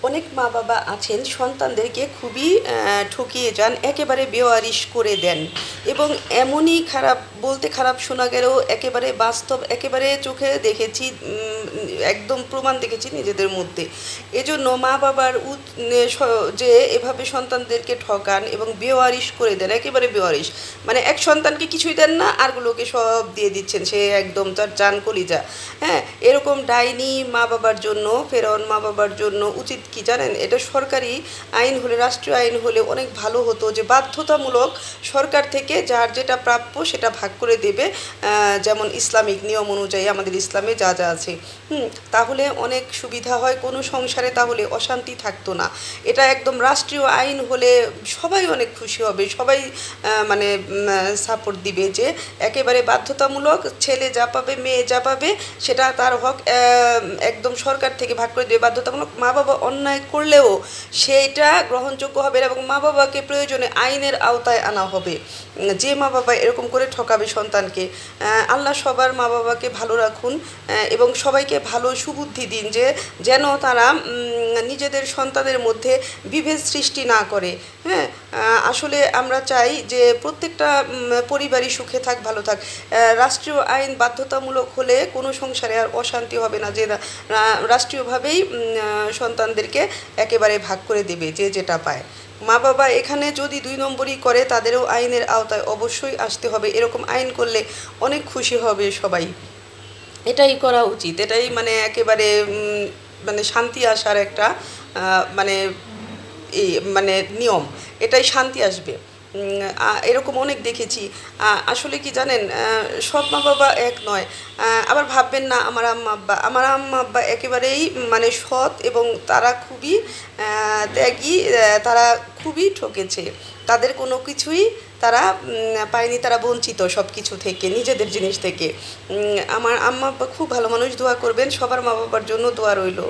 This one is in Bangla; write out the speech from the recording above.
অনেক মা বাবা আছেন সন্তানদেরকে খুবই ঠকিয়ে যান, একেবারে বেওয়ারিশ করে দেন এবং এমনই খারাপ, বলতে খারাপ শোনা গেলেও একেবারে বাস্তব, একেবারে চোখে দেখেছি, একদম প্রমাণ দেখেছি নিজেদের মধ্যে। এজন্য মা বাবার যে এভাবে সন্তানদেরকে ঠকান এবং বেওয়ারিশ করে দেন, একেবারে বেওয়ারিশ, মানে এক সন্তানকে কিছুই দেন না আরগুলোকে সব দিয়ে দিচ্ছেন, সে একদম তার জান কলিজা। হ্যাঁ, এরকম ডাইনি মা বাবার জন্য, ফেরাউন মা বাবার জন্য উচিত কি জানেন, এটা সরকারি আইন হলে, রাষ্ট্রীয় আইন হলে অনেক ভালো হতো, যে বাধ্যতামূলক সরকার থেকে যার যেটা প্রাপ্য সেটা ভাগ করে দেবে, যেমন ইসলামিক নিয়ম অনুযায়ী আমাদের ইসলামে যা যা আছে। তাহলে অনেক সুবিধা হয়, কোনো সংসারে তাহলে অশান্তি থাকতো না। এটা একদম রাষ্ট্রীয় আইন হলে সবাই অনেক খুশি হবে, সবাই মানে সাপোর্ট দিবে, যে একেবারে বাধ্যতামূলক, ছেলে যা পাবে মেয়ে যা পাবে সেটা তার হক, একদম সরকার থেকে ভাগ করে দেবে বাধ্যতামূলক। মা বাবা অন্যায় করলেও সেইটা গ্রহণযোগ্য হবে এবং মা বাবাকে প্রয়োজনে আইনের আওতায় আনা হবে। যে মা বাবা এরকম করে ঠকাবে সন্তানকে, আল্লাহ সবার মা বাবাকে ভালো রাখুন এবং সবাইকে ভালো সুবুদ্ধি দিন, যে যেন তারা নিজেদের সন্তানের মধ্যে বিভেদ সৃষ্টি না করে। হ্যাঁ, আসলে আমরা চাই যে প্রত্যেকটা পরিবারই সুখে থাক, ভালো থাক। রাষ্ট্রীয় আইন বাধ্যতামূলক হলে কোনো সংসারে আর অশান্তি হবে না, যে রাষ্ট্রীয়ভাবেই সন্তানদেরকে একেবারে ভাগ করে দেবে যে যেটা পায়। মা বাবা এখানে যদি 2 নম্বরই করে, তাদেরও আইনের আওতায় অবশ্যই আসতে হবে। এরকম আইন করলে অনেক খুশি হবে সবাই। এটাই করা উচিত, এটাই মানে একেবারে মানে শান্তি আসার একটা মানে এই মানে নিয়ম, এটাই শান্তি আসবে। এরকম অনেক দেখেছি। আসলে কি জানেন, সব মা বাবা এক নয়। আবার ভাববেন না আমার আম্মা আব্বা একেবারেই মানে সৎ এবং তারা খুবই ত্যাগী, তারা খুবই ঠকেছে, তাদের কোনো কিছুই তারা পায়নি, তারা বঞ্চিত সব কিছু থেকে, নিজেদের জিনিস থেকে। আমার আম্মা আব্বা খুব ভালো মানুষ, দোয়া করবেন, সবার মা বাবার জন্য দোয়া রইল।